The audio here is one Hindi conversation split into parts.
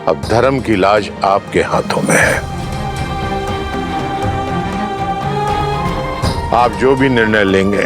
अब धर्म की लाज आपके हाथों में है। आप जो भी निर्णय लेंगे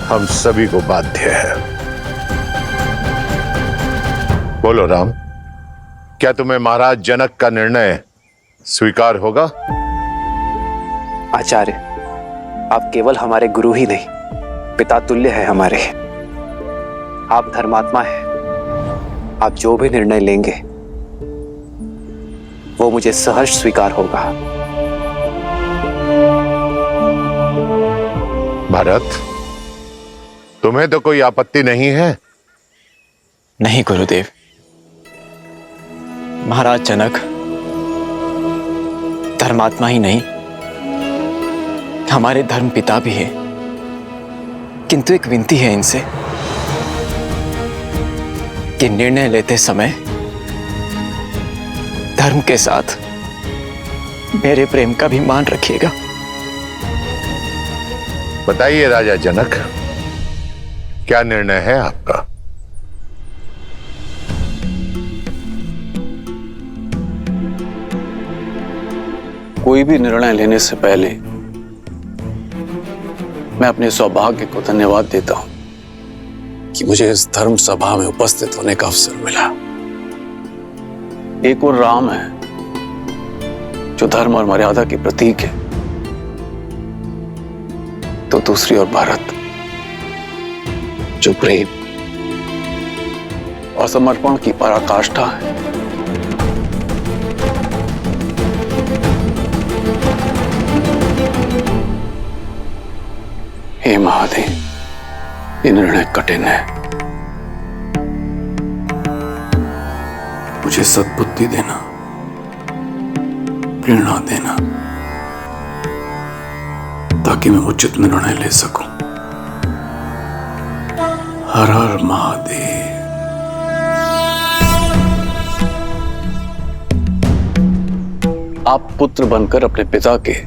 हम सभी को बाध्य है। बोलो राम, क्या तुम्हें महाराज जनक का निर्णय स्वीकार होगा? आचार्य, आप केवल हमारे गुरु ही नहीं, पिता तुल्य है हमारे। आप धर्मात्मा हैं। आप जो भी निर्णय लेंगे वो मुझे सहर्ष स्वीकार होगा। भरत, तुम्हें तो कोई आपत्ति नहीं है? नहीं गुरुदेव। महाराज जनक धर्मात्मा ही नहीं, हमारे धर्म पिता भी है। किंतु एक विनती है इनसे कि निर्णय लेते समय धर्म के साथ मेरे प्रेम का भी मान रखिएगा। बताइए राजा जनक, क्या निर्णय है आपका? कोई भी निर्णय लेने से पहले मैं अपने सौभाग्य को धन्यवाद देता हूं कि मुझे इस धर्म सभा में उपस्थित होने का अवसर मिला। एक और राम है जो धर्म और मर्यादा की प्रतीक है, तो दूसरी ओर भरत जो प्रेम और समर्पण की पराकाष्ठा है। हे महादेव, ये निर्णय कठिन है। मुझे सद्बुद्धि देना, प्रेरणा देना, ताकि मैं उचित निर्णय ले सकूं। हर हर महादेव। आप पुत्र बनकर अपने पिता के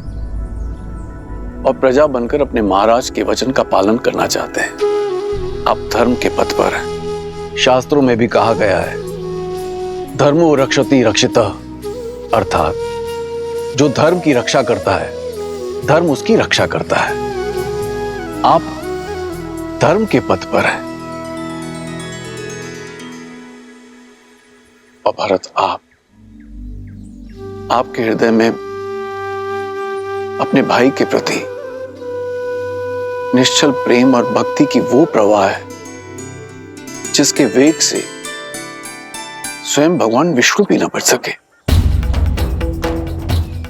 और प्रजा बनकर अपने महाराज के वचन का पालन करना चाहते हैं। आप धर्म के पथ पर हैं। शास्त्रों में भी कहा गया है, धर्मो रक्षति रक्षितः, अर्थात जो धर्म की रक्षा करता है धर्म उसकी रक्षा करता है। आप धर्म के पथ पर हैं। और भरत, आपके हृदय में अपने भाई के प्रति निश्चल प्रेम और भक्ति की वो प्रवाह है जिसके वेग से स्वयं भगवान विष्णु भी न बच सके,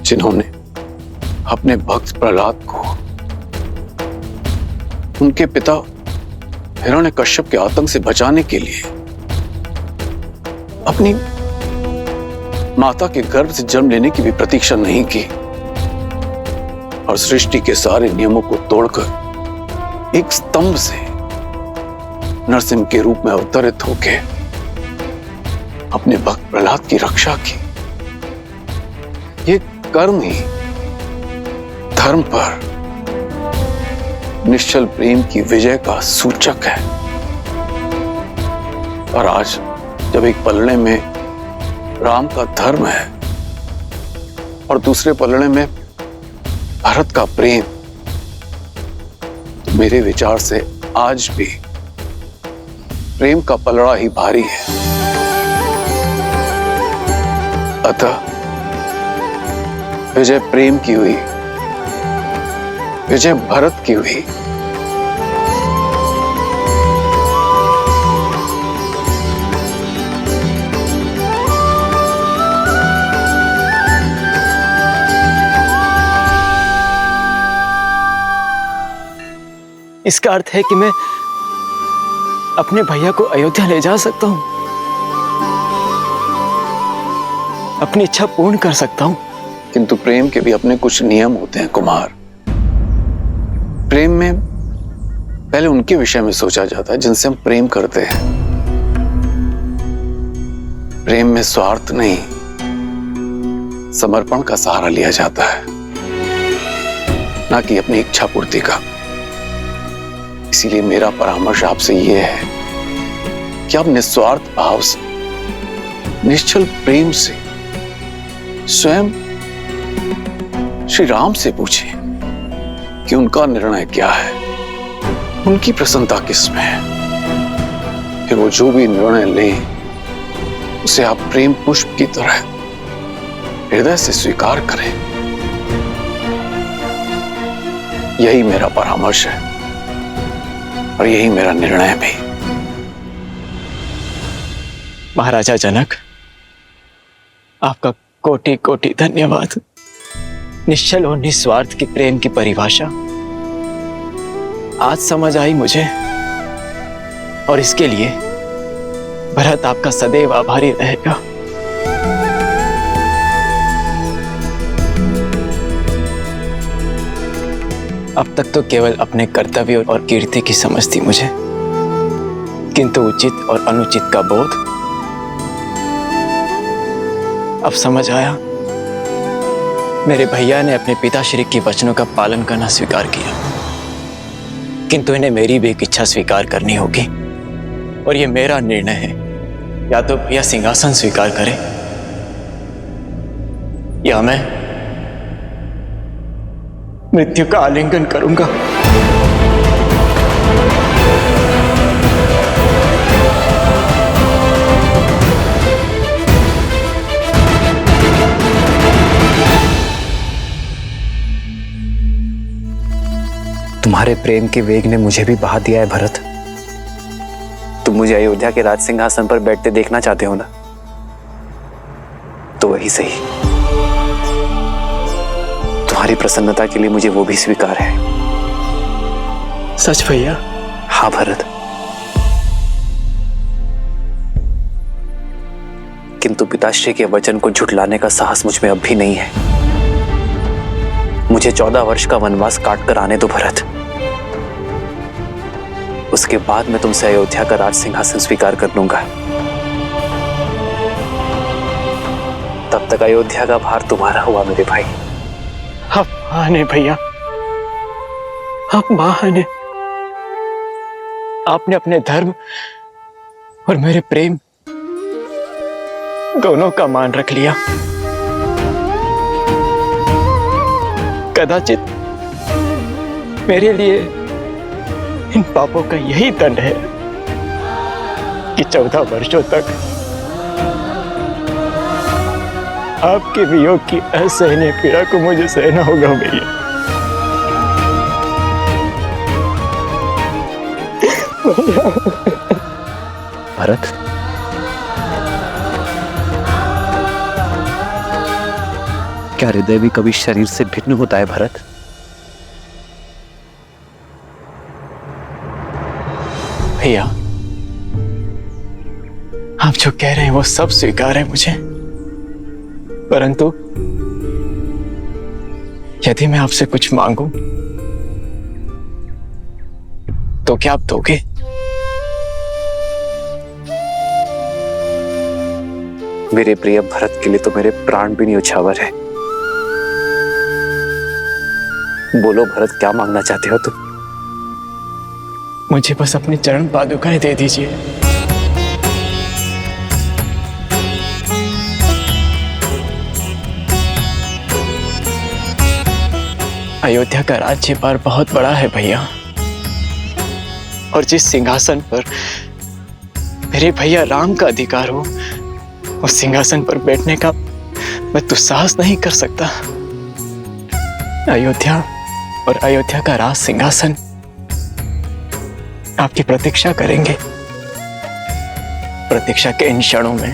जिन्होंने अपने भक्त प्रहलाद को उनके पिता हिरण्यकश्यप के आतंक से बचाने के लिए अपनी माता के गर्भ से जन्म लेने की भी प्रतीक्षा नहीं की और सृष्टि के सारे नियमों को तोड़कर एक स्तंभ से नरसिंह के रूप में अवतरित होकर अपने भक्त प्रहलाद की रक्षा की। ये कर्म ही धर्म पर निश्चल प्रेम की विजय का सूचक है। और आज जब एक पलड़े में राम का धर्म है और दूसरे पलड़े में भरत का प्रेम, तो मेरे विचार से आज भी प्रेम का पलड़ा ही भारी है। अतः विजय प्रेम की हुई, विजय भरत की हुई। इसका अर्थ है कि मैं अपने भैया को अयोध्या ले जा सकता हूं, अपनी इच्छा पूर्ण कर सकता हूं। किंतु प्रेम के भी अपने कुछ नियम होते हैं कुमार। प्रेम में पहले उनके विषय में सोचा जाता है जिनसे हम प्रेम करते हैं। प्रेम में स्वार्थ नहीं, समर्पण का सहारा लिया जाता है, ना कि अपनी इच्छा पूर्ति का। इसीलिए मेरा परामर्श आपसे यह है कि आप निस्वार्थ भाव से निश्चल प्रेम से स्वयं श्री राम से पूछे कि उनका निर्णय क्या है, उनकी प्रसन्नता किसमें है। फिर वो जो भी निर्णय लें उसे आप प्रेम पुष्प की तरह हृदय से स्वीकार करें। यही मेरा परामर्श है और यही मेरा निर्णय भी। महाराजा जनक, आपका कोटि कोटि धन्यवाद। निश्चल और निस्वार्थ के प्रेम की परिभाषा आज समझ आई मुझे, और इसके लिए भरत आपका सदैव आभारी रहेगा। अब तक तो केवल अपने कर्तव्य और कीर्ति की समझ थी मुझे, किंतु उचित और अनुचित का बोध अब समझ आया। मेरे भैया ने अपने पिताश्री के वचनों का पालन करना स्वीकार किया, किंतु इन्हें मेरी भी एक इच्छा स्वीकार करनी होगी, और ये मेरा निर्णय है। या तो भैया सिंहासन स्वीकार करें या मैं मृत्यु का आलिंगन करूंगा। तुम्हारे प्रेम के वेग ने मुझे भी बहा दिया है भरत। तुम मुझे अयोध्या के राज सिंहासन पर बैठते देखना चाहते हो ना, तो वही सही। तुम्हारी प्रसन्नता के लिए मुझे वो भी स्वीकार है। सच भैया? हाँ भरत, किंतु पिताश्री के वचन को झुठलाने का साहस मुझ में अब भी नहीं है। मुझे 14 वर्ष का वनवास काट कर आने दो भरत। उसके बाद मैं तुमसे अयोध्या का राज सिंहासन स्वीकार कर लूंगा। तब तक अयोध्या का भार तुम्हारा हुआ मेरे भाई। आप महान है भैया, आप महान है। आपने अपने धर्म और मेरे प्रेम दोनों का मान रख लिया। कदाचित मेरे लिए इन पापों का यही दंड है कि 14 वर्षों तक आपके वियोग की असहनीय पीड़ा को मुझे सहना होगा भैया। भरत, क्या हृदय भी कभी शरीर से भिन्न होता है भरत? भैया, आप जो कह रहे हैं वो सब स्वीकार है मुझे, परंतु यदि मैं आपसे कुछ मांगूं तो क्या आप दोगे? मेरे प्रिय भरत के लिए तो मेरे प्राण भी न्यौछावर है। बोलो भरत, क्या मांगना चाहते हो तुम? मुझे बस अपनी चरण पादुकाएं दे दीजिए। अयोध्या का राज्य भार बहुत बड़ा है भैया, और जिस सिंहासन पर मेरे भैया राम का अधिकार हो, उस सिंहासन पर बैठने का मैं दुस्साहस नहीं कर सकता। अयोध्या और अयोध्या का राज सिंहासन आपकी प्रतीक्षा करेंगे। प्रतीक्षा के इन क्षणों में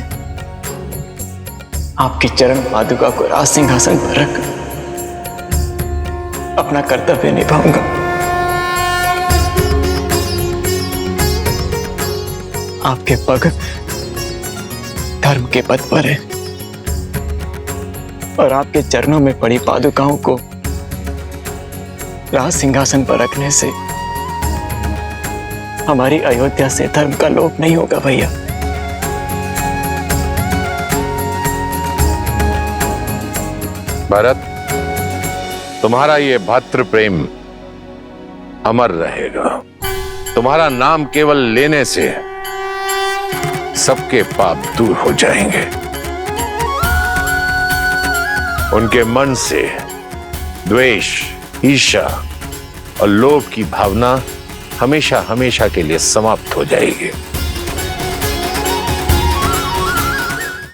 आपकी चरण पादुका को राज सिंहासन पर रख अपना कर्तव्य निभाऊंगा। आपके पग धर्म के पथ पर है, और आपके चरणों में पड़ी पादुकाओं को राज सिंहासन पर रखने से हमारी अयोध्या से धर्म का लोप नहीं होगा भैया। भरत, तुम्हारा ये भ्रातृ प्रेम अमर रहेगा। तुम्हारा नाम केवल लेने से सबके पाप दूर हो जाएंगे। उनके मन से द्वेष, ईर्ष्या और लोभ की भावना हमेशा हमेशा के लिए समाप्त हो जाएगी।